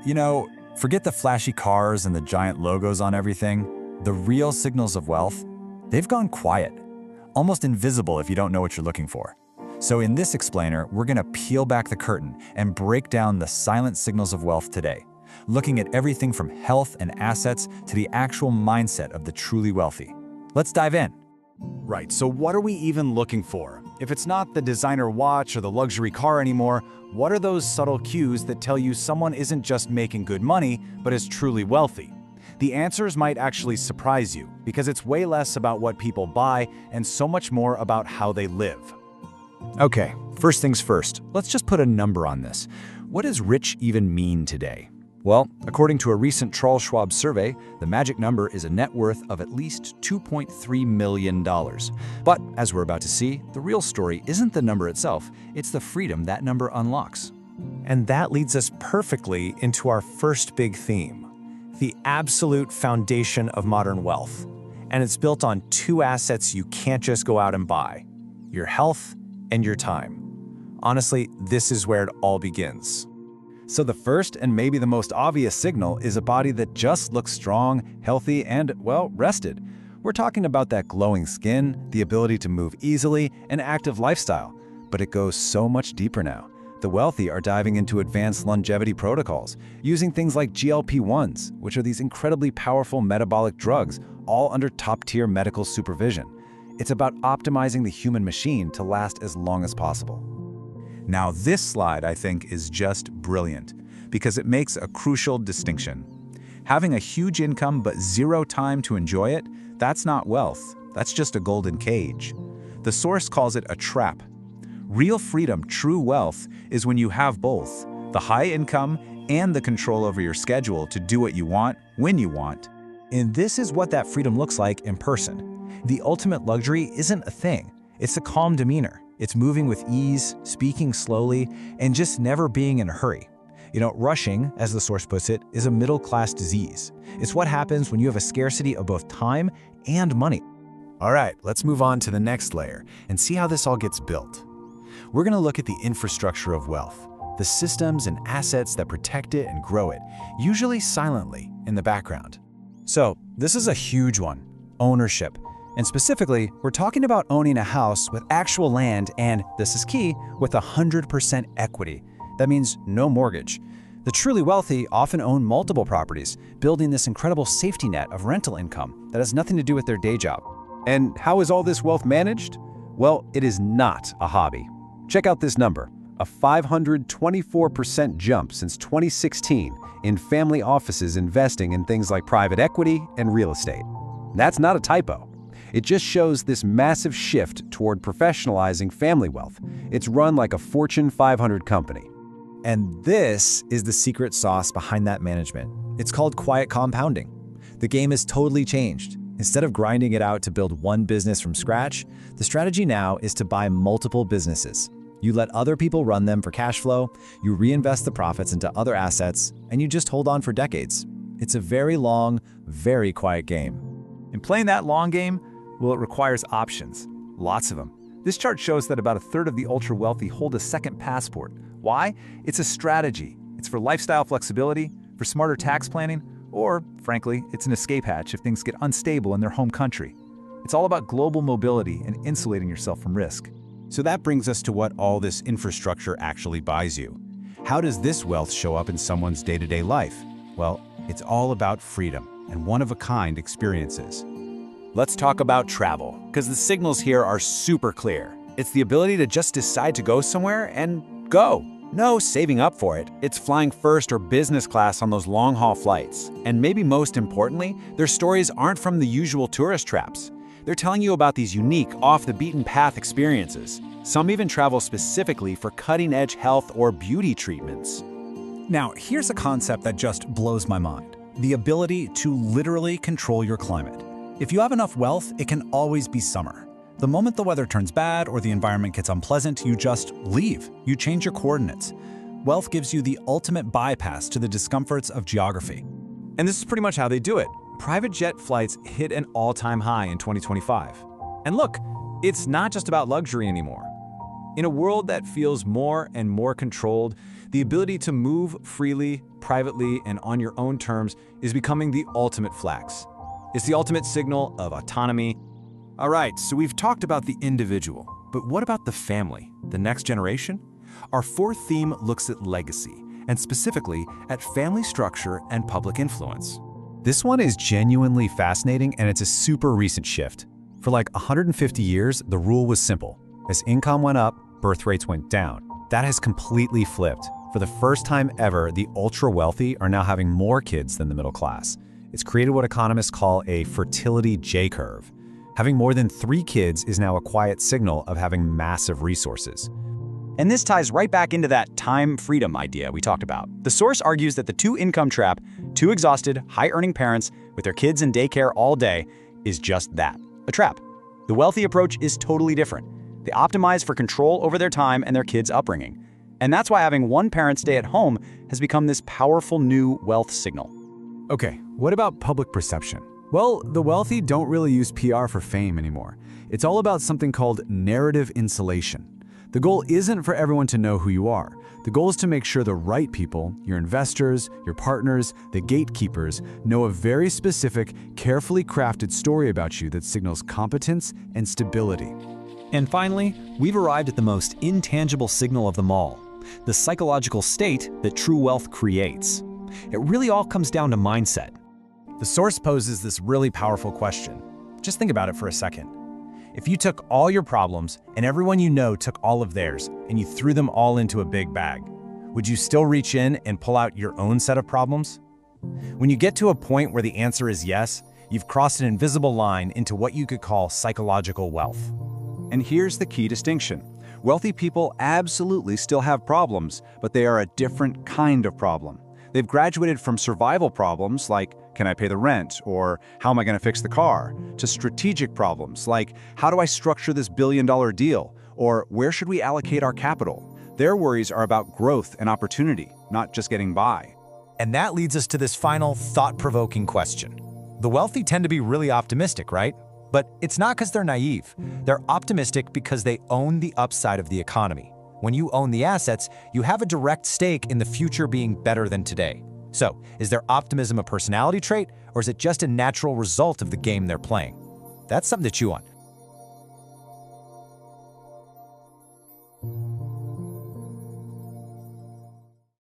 You know, forget the flashy cars and the giant logos on everything. The real signals of wealth, they've gone quiet, almost invisible if you don't know what you're looking for. So in this explainer, we're gonna peel back the curtain and break down the silent signals of wealth today, looking at everything from health and assets to the actual mindset of the truly wealthy. Let's dive in. Right, so what are we even looking for? If it's not the designer watch or the luxury car anymore, what are those subtle cues that tell you someone isn't just making good money, but is truly wealthy? The answers might actually surprise you, because it's way less about what people buy and so much more about how they live. Okay, first things first, let's just put a number on this. What does rich even mean today? Well, according to a recent Charles Schwab survey, the magic number is a net worth of at least $2.3 million. But as we're about to see, the real story isn't the number itself, it's the freedom that number unlocks. And that leads us perfectly into our first big theme, the absolute foundation of modern wealth. And it's built on two assets you can't just go out and buy: your health and your time. Honestly, this is where it all begins. So the first and maybe the most obvious signal is a body that just looks strong, healthy, and, well, rested. We're talking about that glowing skin, the ability to move easily, an active lifestyle. But it goes so much deeper now. The wealthy are diving into advanced longevity protocols, using things like GLP-1s, which are these incredibly powerful metabolic drugs, all under top-tier medical supervision. It's about optimizing the human machine to last as long as possible. Now this slide, I think, is just brilliant because it makes a crucial distinction. Having a huge income but zero time to enjoy it, that's not wealth, that's just a golden cage. The source calls it a trap. Real freedom, true wealth, is when you have both, the high income and the control over your schedule to do what you want, when you want. And this is what that freedom looks like in person. The ultimate luxury isn't a thing, it's a calm demeanor. It's moving with ease, speaking slowly, and just never being in a hurry. You know, rushing, as the source puts it, is a middle-class disease. It's what happens when you have a scarcity of both time and money. All right, let's move on to the next layer and see how this all gets built. We're going to look at the infrastructure of wealth, the systems and assets that protect it and grow it, usually silently in the background. So, this is a huge one: ownership. And specifically, we're talking about owning a house with actual land and, this is key, with 100% equity. That means no mortgage. The truly wealthy often own multiple properties, building this incredible safety net of rental income that has nothing to do with their day job. And how is all this wealth managed? Well, it is not a hobby. Check out this number, a 524% jump since 2016 in family offices investing in things like private equity and real estate. That's not a typo. It just shows this massive shift toward professionalizing family wealth. It's run like a Fortune 500 company. And this is the secret sauce behind that management. It's called quiet compounding. The game has totally changed. Instead of grinding it out to build one business from scratch, the strategy now is to buy multiple businesses. You let other people run them for cash flow, you reinvest the profits into other assets, and you just hold on for decades. It's a very long, very quiet game. In playing that long game, well, it requires options, lots of them. This chart shows that about a third of the ultra-wealthy hold a second passport. Why? It's a strategy. It's for lifestyle flexibility, for smarter tax planning, or, frankly, it's an escape hatch if things get unstable in their home country. It's all about global mobility and insulating yourself from risk. So that brings us to what all this infrastructure actually buys you. How does this wealth show up in someone's day-to-day life? Well, it's all about freedom and one-of-a-kind experiences. Let's talk about travel, because the signals here are super clear. It's the ability to just decide to go somewhere and go. No saving up for it. It's flying first or business class on those long-haul flights. And maybe most importantly, their stories aren't from the usual tourist traps. They're telling you about these unique, off-the-beaten-path experiences. Some even travel specifically for cutting-edge health or beauty treatments. Now, here's a concept that just blows my mind: the ability to literally control your climate. If you have enough wealth, it can always be summer. The moment the weather turns bad or the environment gets unpleasant, you just leave. You change your coordinates. Wealth gives you the ultimate bypass to the discomforts of geography. And this is pretty much how they do it. Private jet flights hit an all-time high in 2025. And look, it's not just about luxury anymore. In a world that feels more and more controlled, the ability to move freely, privately, and on your own terms is becoming the ultimate flex. It's the ultimate signal of autonomy. All right, so we've talked about the individual, but what about the family, the next generation? Our fourth theme looks at legacy, and specifically at family structure and public influence. This one is genuinely fascinating, and it's a super recent shift. For like 150 years, the rule was simple. As income went up, birth rates went down. That has completely flipped. For the first time ever, the ultra-wealthy are now having more kids than the middle class. It's created what economists call a fertility J-Curve. Having more than 3 kids is now a quiet signal of having massive resources. And this ties right back into that time freedom idea we talked about. The source argues that the two-income trap, two exhausted, high-earning parents with their kids in daycare all day, is just that, a trap. The wealthy approach is totally different. They optimize for control over their time and their kids' upbringing. And that's why having one parent stay at home has become this powerful new wealth signal. Okay, what about public perception? Well, the wealthy don't really use PR for fame anymore. It's all about something called narrative insulation. The goal isn't for everyone to know who you are. The goal is to make sure the right people, your investors, your partners, the gatekeepers, know a very specific, carefully crafted story about you that signals competence and stability. And finally, we've arrived at the most intangible signal of them all, the psychological state that true wealth creates. It really all comes down to mindset. The source poses this really powerful question. Just think about it for a second. If you took all your problems and everyone you know took all of theirs and you threw them all into a big bag, would you still reach in and pull out your own set of problems? When you get to a point where the answer is yes, you've crossed an invisible line into what you could call psychological wealth. And here's the key distinction. Wealthy people absolutely still have problems, but they are a different kind of problem. They've graduated from survival problems like, can I pay the rent? Or how am I going to fix the car? To strategic problems like, how do I structure this billion-dollar deal? Or where should we allocate our capital? Their worries are about growth and opportunity, not just getting by. And that leads us to this final thought-provoking question. The wealthy tend to be really optimistic, right? But it's not because they're naive. They're optimistic because they own the upside of the economy. When you own the assets, you have a direct stake in the future being better than today. So, is their optimism a personality trait, or is it just a natural result of the game they're playing? That's something to chew on.